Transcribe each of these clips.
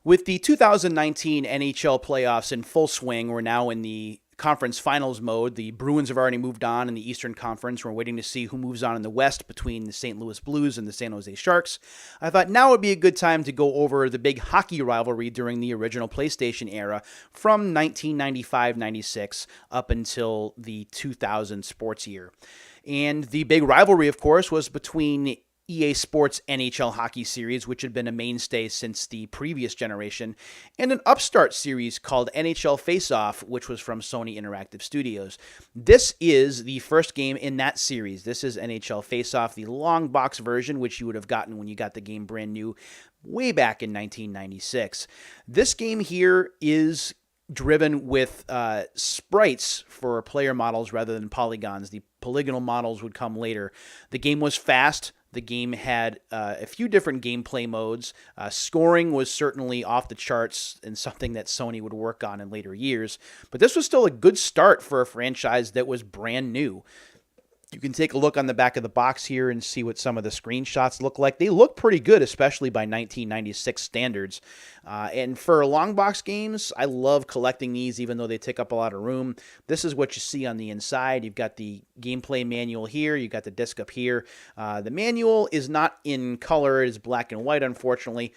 With the 2019 NHL playoffs in full swing, we're now in the conference finals mode. The Bruins have already moved on in the Eastern Conference. We're waiting to see who moves on in the West between the St. Louis Blues and the San Jose Sharks. I thought now would be a good time to go over the big hockey rivalry during the original PlayStation era from 1995-96 up until the 2000 sports year. And the big rivalry, of course, was between EA Sports NHL Hockey Series, which had been a mainstay since the previous generation, and an upstart series called NHL Face-Off, which was from Sony Interactive Studios. This is the first game in that series. This is NHL Face-Off, the long box version, which you would have gotten when you got the game brand new way back in 1996. This game here is driven with sprites for player models rather than polygons. The polygonal models would come later. The game was fast. The game had a few different gameplay modes. Scoring was certainly off the charts and something that Sony would work on in later years. But this was still a good start for a franchise that was brand new. You can take a look on the back of the box here and see what some of the screenshots look like. They look pretty good, especially by 1996 standards. And for long box games, I love collecting these, even though they take up a lot of room. This is what you see on the inside. You've got the gameplay manual here. You've got the disc up here. The manual is not in color. It is black and white, unfortunately.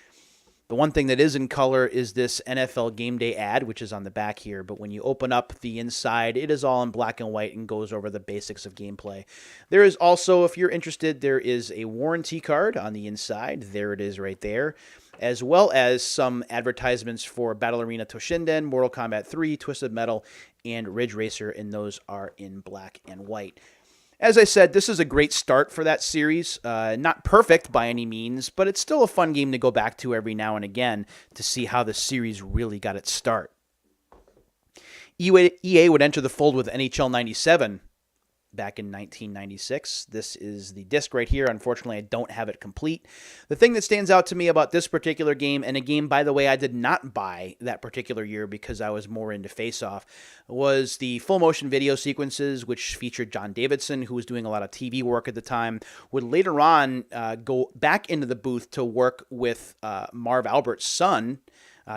The one thing that is in color is this NFL Game Day ad, which is on the back here. But when you open up the inside, it is all in black and white and goes over the basics of gameplay. There is also, if you're interested, there is a warranty card on the inside. There it is right there, as well as some advertisements for Battle Arena Toshinden, Mortal Kombat 3, Twisted Metal, and Ridge Racer, and those are in black and white. As I said, this is a great start for that series. Not perfect by any means, but it's still a fun game to go back to every now and again to see how the series really got its start. EA would enter the fold with NHL 97 back in 1996. This is the disc right here. Unfortunately, I don't have it complete. The thing that stands out to me about this particular game, and a game, by the way, I did not buy that particular year because I was more into Face-Off, was the full motion video sequences, which featured John Davidson, who was doing a lot of TV work at the time, would later on go back into the booth to work with Marv Albert's son,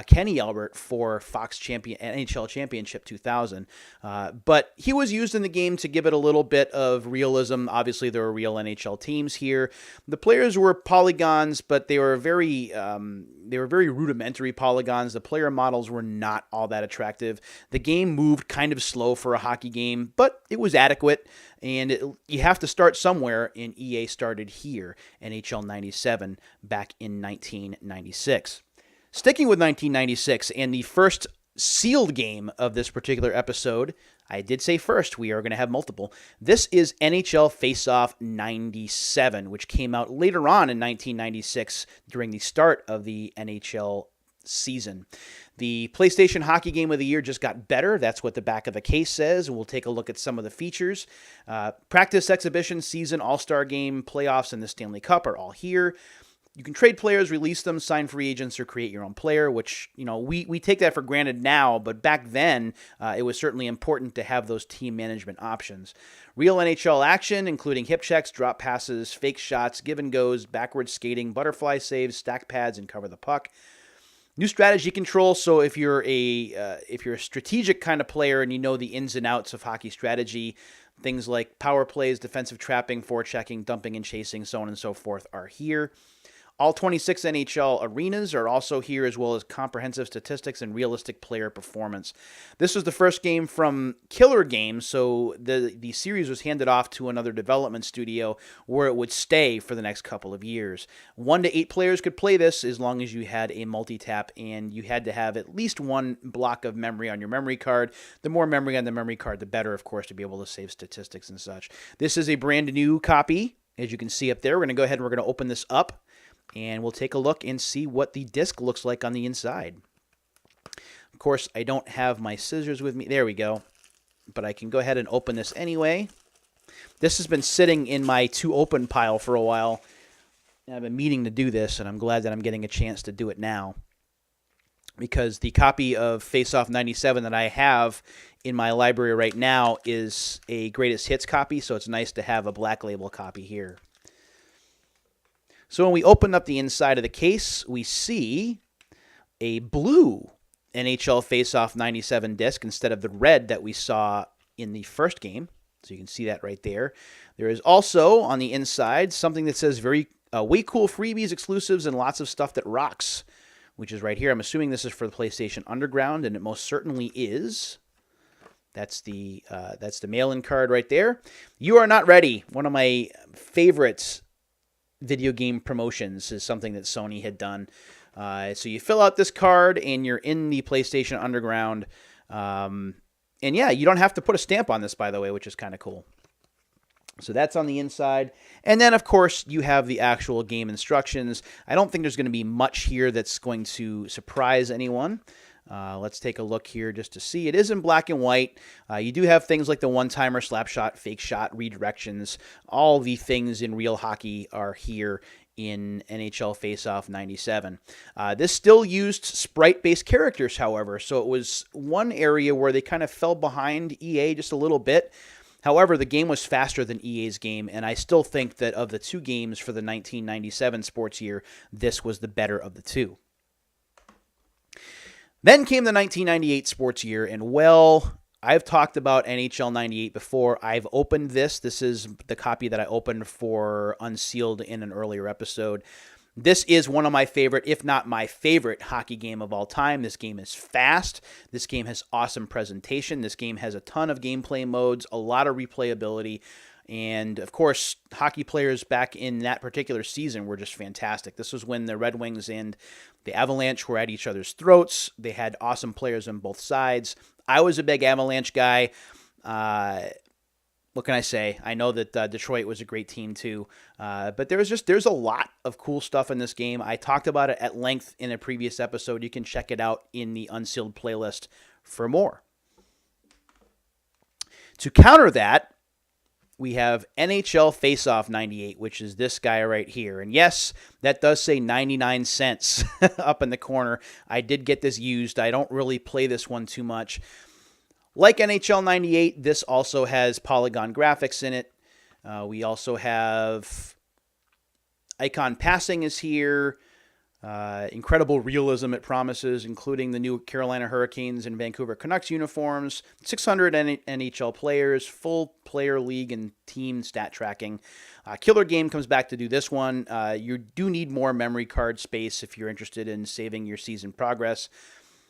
Kenny Albert, for Fox NHL Championship 2000. But he was used in the game to give it a little bit of realism. Obviously, there were real NHL teams here. The players were polygons, but they were very rudimentary polygons. The player models were not all that attractive. The game moved kind of slow for a hockey game, but it was adequate. And you have to start somewhere, and EA started here, NHL 97, back in 1996. Sticking with 1996 and the first sealed game of this particular episode, I did say first, we are going to have multiple. This is NHL Face-Off 97, which came out later on in 1996 during the start of the NHL season. The PlayStation Hockey Game of the Year just got better. That's what the back of the case says. We'll take a look at some of the features. Practice, exhibition, season, all-star game, playoffs, and the Stanley Cup are all here. You can trade players, release them, sign free agents, or create your own player, which, we take that for granted now, but back then, it was certainly important to have those team management options. Real NHL action, including hip checks, drop passes, fake shots, give and goes, backwards skating, butterfly saves, stack pads, and cover the puck. New strategy control, so if you're a strategic kind of player and you know the ins and outs of hockey strategy, things like power plays, defensive trapping, forechecking, dumping and chasing, so on and so forth are here. All 26 NHL arenas are also here, as well as comprehensive statistics and realistic player performance. This was the first game from Killer Games, so the series was handed off to another development studio where it would stay for the next couple of years. 1 to 8 players could play this as long as you had a multi-tap, and you had to have at least one block of memory on your memory card. The more memory on the memory card, the better, of course, to be able to save statistics and such. This is a brand new copy, as you can see up there. We're going to go ahead and we're going to open this up, and we'll take a look and see what the disc looks like on the inside. Of course, I don't have my scissors with me. There we go. But I can go ahead and open this anyway. This has been sitting in my to open pile for a while. I've been meaning to do this, and I'm glad that I'm getting a chance to do it now, because the copy of Face-Off 97 that I have in my library right now is a greatest hits copy, so it's nice to have a black label copy here. So when we open up the inside of the case, we see a blue NHL Face-Off 97 disc instead of the red that we saw in the first game. So you can see that right there. There is also on the inside something that says way cool freebies, exclusives, and lots of stuff that rocks, which is right here. I'm assuming this is for the PlayStation Underground, and it most certainly is. That's the mail-in card right there. You Are Not Ready. One of my favorite video game promotions is something that Sony had done. So you fill out this card, and you're in the PlayStation Underground. And yeah, you don't have to put a stamp on this, by the way, which is kind of cool. So that's on the inside. And then, of course, you have the actual game instructions. I don't think there's going to be much here that's going to surprise anyone. Let's take a look here just to see. It is in black and white. You do have things like the one-timer, slap shot, fake shot, redirections. All the things in real hockey are here in NHL Face-Off 97. This still used sprite-based characters, however, so it was one area where they kind of fell behind EA just a little bit. However, the game was faster than EA's game, and I still think that of the two games for the 1997 sports year, this was the better of the two. Then came the 1998 sports year, and well, I've talked about NHL 98 before. I've opened this. This is the copy that I opened for Unsealed in an earlier episode. This is one of my favorite, if not my favorite, hockey game of all time. This game is fast. This game has awesome presentation. This game has a ton of gameplay modes, a lot of replayability. And, of course, hockey players back in that particular season were just fantastic. This was when the Red Wings and the Avalanche were at each other's throats. They had awesome players on both sides. I was a big Avalanche guy. What can I say? I know that Detroit was a great team too, but there's a lot of cool stuff in this game. I talked about it at length in a previous episode. You can check it out in the Unsealed playlist for more. To counter that, we have NHL Face-Off 98, which is this guy right here. And yes, that does say 99 cents up in the corner. I did get this used. I don't really play this one too much. Like NHL 98, this also has polygon graphics in it. We also have icon passing is here. Incredible realism it promises, including the new Carolina Hurricanes and Vancouver Canucks uniforms. 600 NHL players, full player league and team stat tracking. Killer Game comes back to do this one. You do need more memory card space if you're interested in saving your season progress.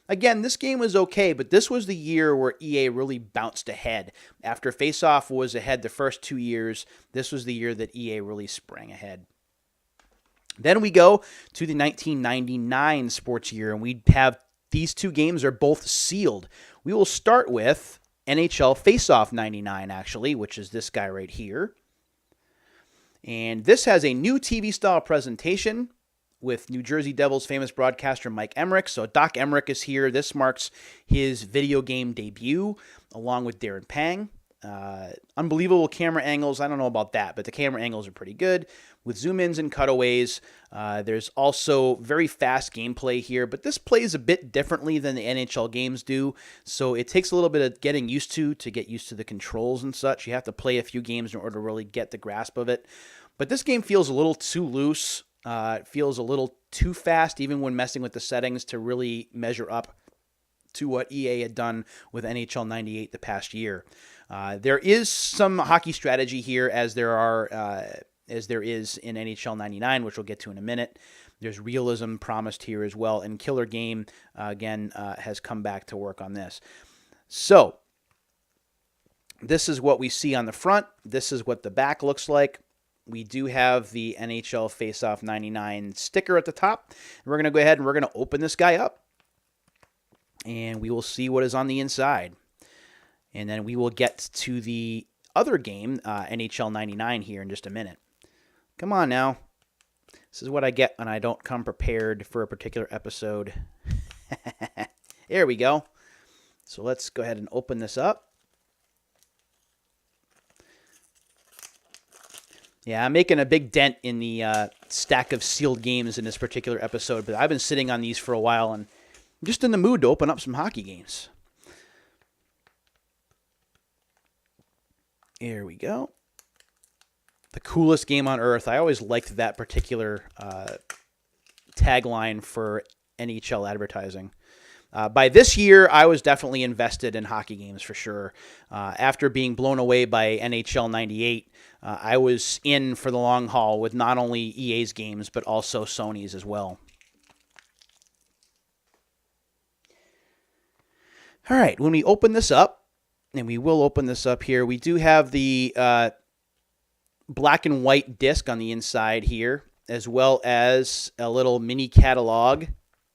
Again, this game was okay, but this was the year where EA really bounced ahead. After Face-Off was ahead the first 2 years, this was the year that EA really sprang ahead. Then we go to the 1999 sports year, and we have these two games are both sealed. We will start with NHL Face-Off 99, actually, which is this guy right here. And this has a new TV-style presentation with New Jersey Devils famous broadcaster Mike Emmerich. So Doc Emmerich is here. This marks his video game debut, along with Darren Pang. Unbelievable camera angles. I don't know about that, but the camera angles are pretty good with zoom-ins and cutaways. There's also very fast gameplay here, but this plays a bit differently than the NHL games do, so it takes a little bit of getting used to get used to the controls and such. You have to play a few games in order to really get the grasp of it. But this game feels a little too loose. It feels a little too fast, even when messing with the settings, to really measure up to what EA had done with NHL 98 the past year. There is some hockey strategy here, as there is in NHL 99, which we'll get to in a minute. There's realism promised here as well, and Killer Game again has come back to work on this. So this is what we see on the front. This is what the back looks like. We do have the NHL Face-Off 99 sticker at the top. We're going to go ahead and we're going to open this guy up, and we will see what is on the inside. And then we will get to the other game, NHL 99, here in just a minute. Come on now. This is what I get when I don't come prepared for a particular episode. There we go. So let's go ahead and open this up. Yeah, I'm making a big dent in the stack of sealed games in this particular episode, but I've been sitting on these for a while, and I'm just in the mood to open up some hockey games. Here we go. The coolest game on earth. I always liked that particular tagline for NHL advertising. By this year, I was definitely invested in hockey games for sure. After being blown away by NHL 98, I was in for the long haul with not only EA's games, but also Sony's as well. All right, when we open this up, and we will open this up here, we do have the black and white disc on the inside here, as well as a little mini catalog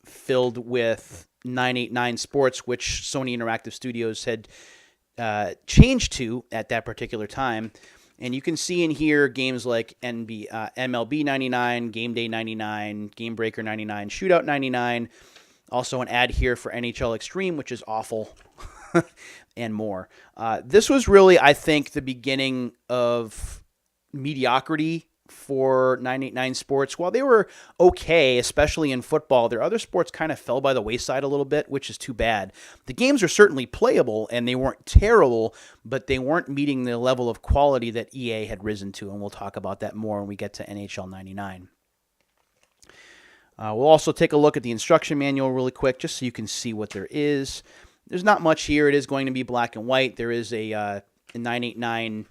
filled with 989 Sports, which Sony Interactive Studios had changed to at that particular time. And you can see in here games like MLB 99, Game Day 99, Game Breaker 99, Shootout 99. Also an ad here for NHL Extreme, which is awful, and more. This was really, I think, the beginning of mediocrity for 989 Sports. While they were okay, especially in football, their other sports kind of fell by the wayside a little bit, which is too bad. The games are certainly playable, and they weren't terrible, but they weren't meeting the level of quality that EA had risen to, and we'll talk about that more when we get to NHL 99. We'll also take a look at the instruction manual really quick, just so you can see what there is. There's not much here. It is going to be black and white. There is a 989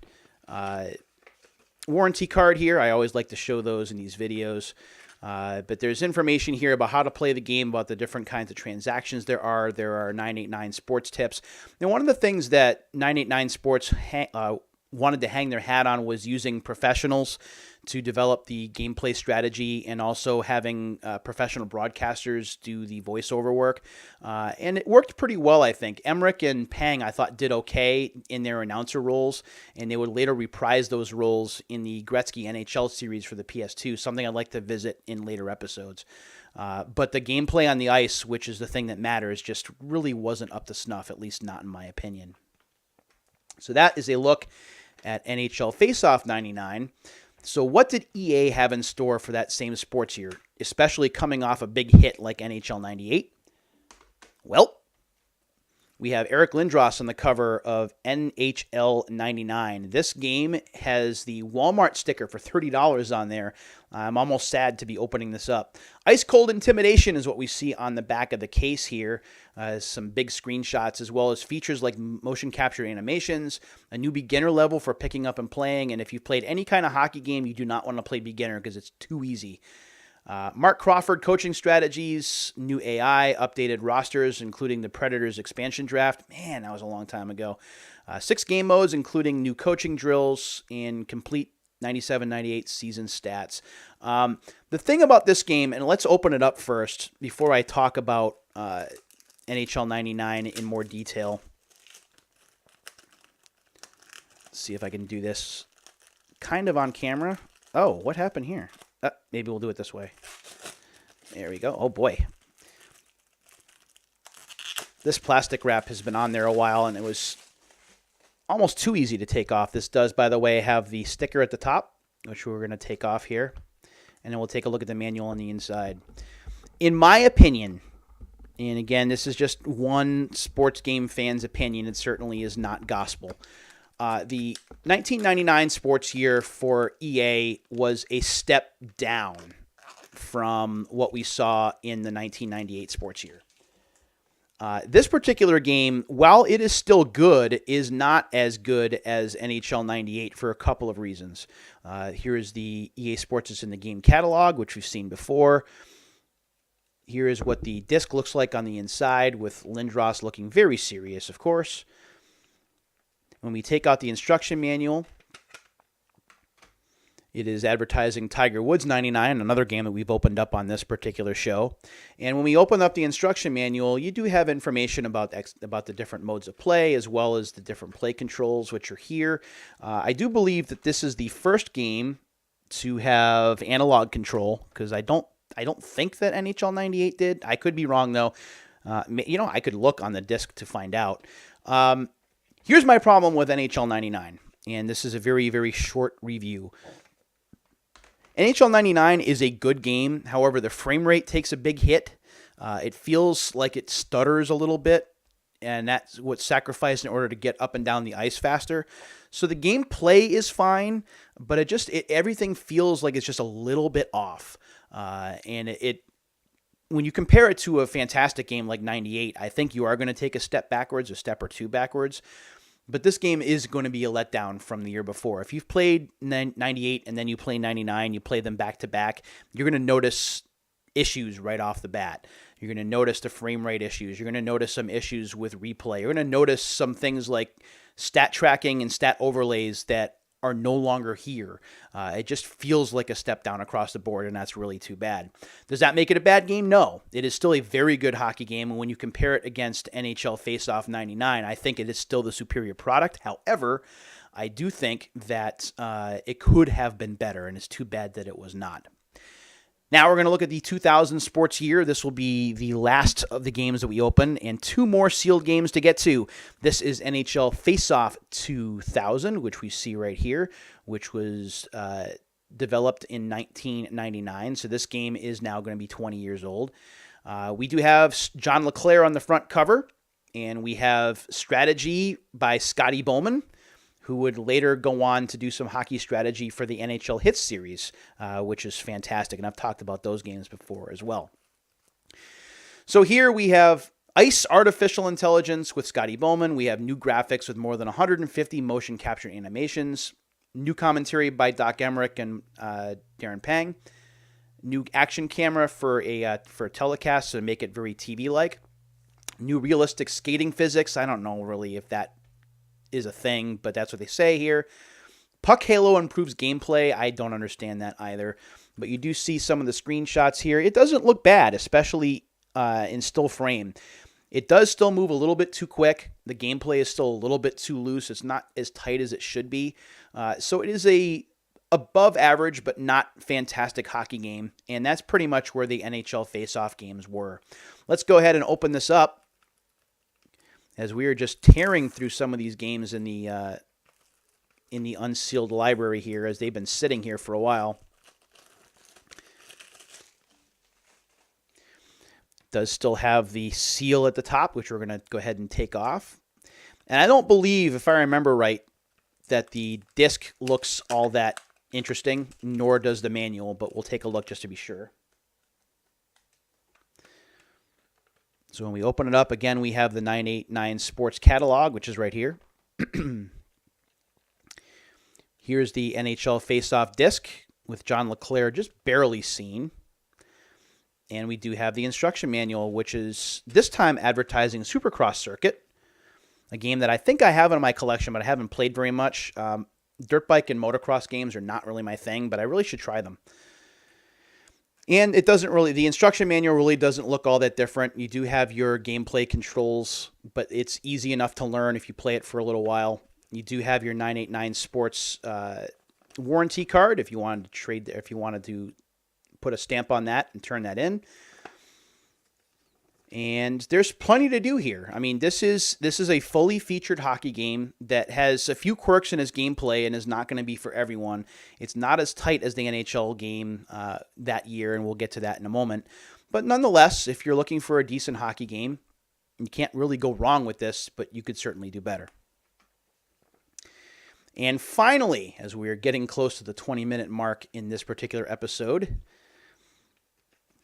warranty card here. I always like to show those in these videos. But there's information here about how to play the game, about the different kinds of transactions there are. There are 989 Sports tips. And one of the things that 989 Sports wanted to hang their hat on was using professionals to develop the gameplay strategy, and also having professional broadcasters do the voiceover work. And it worked pretty well, I think. Emmerich and Pang, I thought, did okay in their announcer roles, and they would later reprise those roles in the Gretzky NHL series for the PS2, something I'd like to visit in later episodes. But the gameplay on the ice, which is the thing that matters, just really wasn't up to snuff, at least not in my opinion. So that is a look at NHL Face-Off 99. So what did EA have in store for that same sports year, especially coming off a big hit like NHL 98? Well, we have Eric Lindros on the cover of NHL 99. This game has the Walmart sticker for $30 on there. I'm almost sad to be opening this up. Ice Cold Intimidation is what we see on the back of the case here. Some big screenshots, as well as features like motion capture animations, a new beginner level for picking up and playing. And if you've played any kind of hockey game, you do not want to play beginner because it's too easy. Mark Crawford coaching strategies, new AI, updated rosters, including the Predators expansion draft. Man, that was a long time ago. 6 game modes, including new coaching drills and complete 97-98 season stats. The thing about this game, and let's open it up first before I talk about NHL 99 in more detail. Let's see if I can do this kind of on camera. Oh, what happened here? Maybe we'll do it this way. There we go. Oh, boy. This plastic wrap has been on there a while, and it was almost too easy to take off. This does, by the way, have the sticker at the top, which we're going to take off here. And then we'll take a look at the manual on the inside. In my opinion, and again, this is just one sports game fan's opinion, it certainly is not gospel. The 1999 sports year for EA was a step down from what we saw in the 1998 sports year. This particular game, while it is still good, is not as good as NHL 98 for a couple of reasons. Here is the EA Sports is in the game catalog, which we've seen before. Here is what the disc looks like on the inside, with Lindros looking very serious, of course. When we take out the instruction manual, it is advertising Tiger Woods 99, another game that we've opened up on this particular show. And when we open up the instruction manual, you do have information about the different modes of play, as well as the different play controls, which are here. I do believe that this is the first game to have analog control, because I don't think that NHL 98 did. I could be wrong, though. I could look on the disc to find out. Here's my problem with NHL 99, and this is a very, very short review. NHL 99 is a good game. However, the frame rate takes a big hit. It feels like it stutters a little bit, and that's what's sacrificed in order to get up and down the ice faster. So the gameplay is fine, but everything feels like it's just a little bit off. And when you compare it to a fantastic game like 98, I think you are going to take a step backwards, a step or two backwards. But this game is going to be a letdown from the year before. If you've played 98 and then you play 99, you play them back to back, you're going to notice issues right off the bat. You're going to notice the frame rate issues. You're going to notice some issues with replay. You're going to notice some things like stat tracking and stat overlays that are no longer here. It just feels like a step down across the board, and that's really too bad. Does that make it a bad game? No. It is still a very good hockey game, and when you compare it against NHL Face-Off 99, I think it is still the superior product. However, I do think that it could have been better, and it's too bad that it was not. Now we're going to look at the 2000 sports year. This will be the last of the games that we open, and two more sealed games to get to. This is NHL Face-Off 2000, which we see right here, which was developed in 1999. So this game is now going to be 20 years old. We do have John LeClair on the front cover, and we have strategy by Scotty Bowman, who would later go on to do some hockey strategy for the NHL Hits series, which is fantastic. And I've talked about those games before as well. So here we have Ice Artificial Intelligence with Scotty Bowman. We have new graphics with more than 150 motion capture animations. New commentary by Doc Emmerich and Darren Pang. New action camera for a telecast to make it very TV-like. New realistic skating physics. I don't know really if that is a thing, but that's what they say here. Puck Halo improves gameplay. I don't understand that either, but you do see some of the screenshots here. It doesn't look bad, especially in still frame. It does still move a little bit too quick. The gameplay is still a little bit too loose. It's not as tight as it should be. So it is a above average, but not fantastic hockey game, and that's pretty much where the NHL face-off games were. Let's go ahead and open this up, as we are just tearing through some of these games in the Unsealed library here, as they've been sitting here for a while. Does still have the seal at the top, which we're going to go ahead and take off. And I don't believe, if I remember right, that the disc looks all that interesting, nor does the manual, but we'll take a look just to be sure. So when we open it up, again, we have the 989 Sports Catalog, which is right here. Here's the NHL Face-Off disc with John LeClair just barely seen. And we do have the instruction manual, which is this time advertising Supercross Circuit, a game that I think I have in my collection, but I haven't played very much. Dirt bike and motocross games are not really my thing, but I really should try them. And it doesn't really, the instruction manual really doesn't look all that different. You do have your gameplay controls, but it's easy enough to learn if you play it for a little while. You do have your 989 Sports warranty card if you wanted to trade, if you wanted to put a stamp on that and turn that in. And there's plenty to do here. I mean, this is a fully featured hockey game that has a few quirks in its gameplay and is not going to be for everyone. It's not as tight as the NHL game that year, and we'll get to that in a moment. But nonetheless, if you're looking for a decent hockey game, you can't really go wrong with this, but you could certainly do better. And finally, as we are getting close to the 20-minute mark in this particular episode,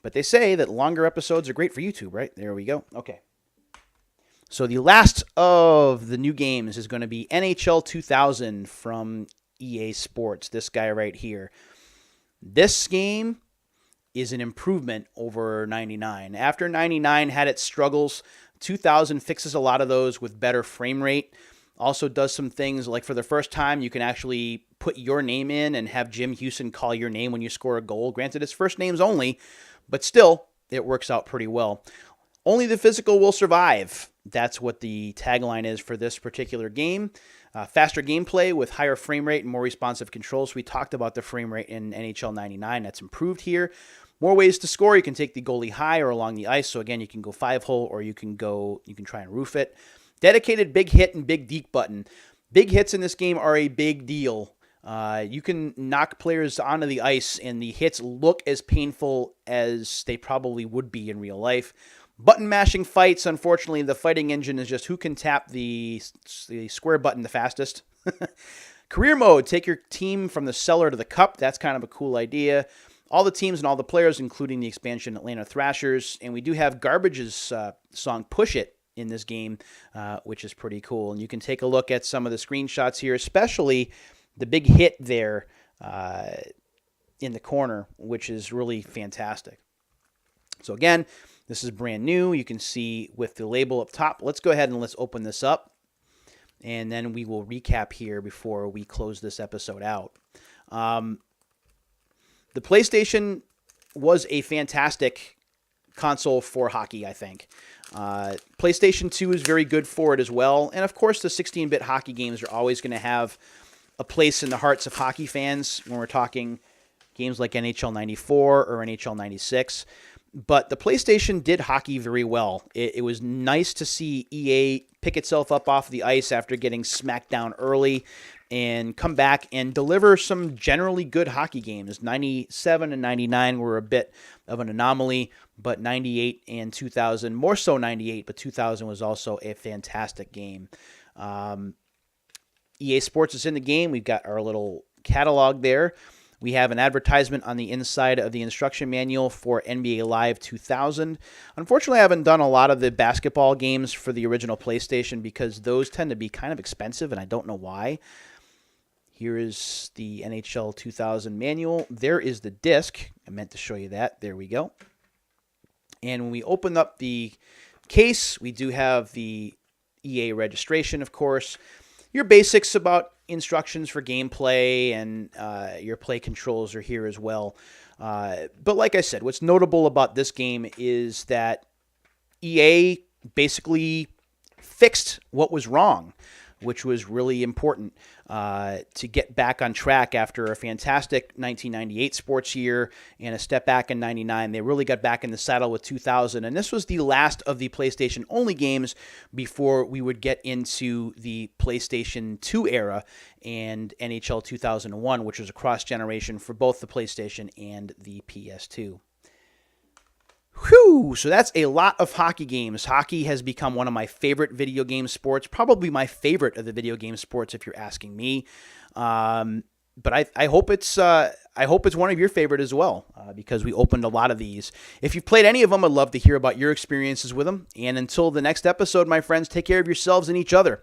but they say that longer episodes are great for YouTube, right? There we go. Okay. So the last of the new games is going to be NHL 2000 from EA Sports. This guy right here. This game is an improvement over 99. After 99 had its struggles, 2000 fixes a lot of those with better frame rate. Also does some things like for the first time, you can actually put your name in and have Jim Houston call your name when you score a goal. Granted, it's first names only, but still, it works out pretty well. Only the physical will survive. That's what the tagline is for this particular game. Faster gameplay with higher frame rate and more responsive controls. We talked about the frame rate in NHL 99. That's improved here. More ways to score. You can take the goalie high or along the ice. So again, you can go 5-hole or you can try and roof it. Dedicated big hit and big deke button. Big hits in this game are a big deal. You can knock players onto the ice, and the hits look as painful as they probably would be in real life. Button mashing fights, unfortunately, the fighting engine is just who can tap the square button the fastest. Career mode, take your team from the cellar to the cup. That's kind of a cool idea. all the teams and all the players, including the expansion Atlanta Thrashers. And we do have Garbage's song Push It in this game, which is pretty cool. And you can take a look at some of the screenshots here, especially the big hit there in the corner, which is really fantastic. So again, this is brand new. You can see with the label up top. Let's go ahead and let's open this up. And then we will recap here before we close this episode out. The PlayStation was a fantastic console for hockey, I think. PlayStation 2 is very good for it as well. And of course, the 16-bit hockey games are always going to have a place in the hearts of hockey fans when we're talking games like NHL 94 or NHL 96. But the PlayStation did hockey very well. It was nice to see EA pick itself up off the ice after getting smacked down early and come back and deliver some generally good hockey games. 97 and 99 were a bit of an anomaly, but 98 and 2000, more so 98, but 2000 was also a fantastic game. EA Sports is in the game. We've got our little catalog there. We have an advertisement on the inside of the instruction manual for NBA Live 2000. Unfortunately, I haven't done a lot of the basketball games for the original PlayStation because those tend to be kind of expensive, and I don't know why. Here is the NHL 2000 manual. There is the disc. I meant to show you that. There we go. And when we open up the case, we do have the EA registration, of course. Your basics about instructions for gameplay and your play controls are here as well. But like I said, what's notable about this game is that EA basically fixed what was wrong, which was really important to get back on track after a fantastic 1998 sports year and a step back in 99. They really got back in the saddle with 2000, and this was the last of the PlayStation-only games before we would get into the PlayStation 2 era and NHL 2001, which was a cross-generation for both the PlayStation and the PS2. Whew, so that's a lot of hockey games. Hockey has become one of my favorite video game sports, probably my favorite of the video game sports if you're asking me. But I hope it's one of your favorite as well, because we opened a lot of these. If you've played any of them, I'd love to hear about your experiences with them. And until the next episode, my friends, take care of yourselves and each other.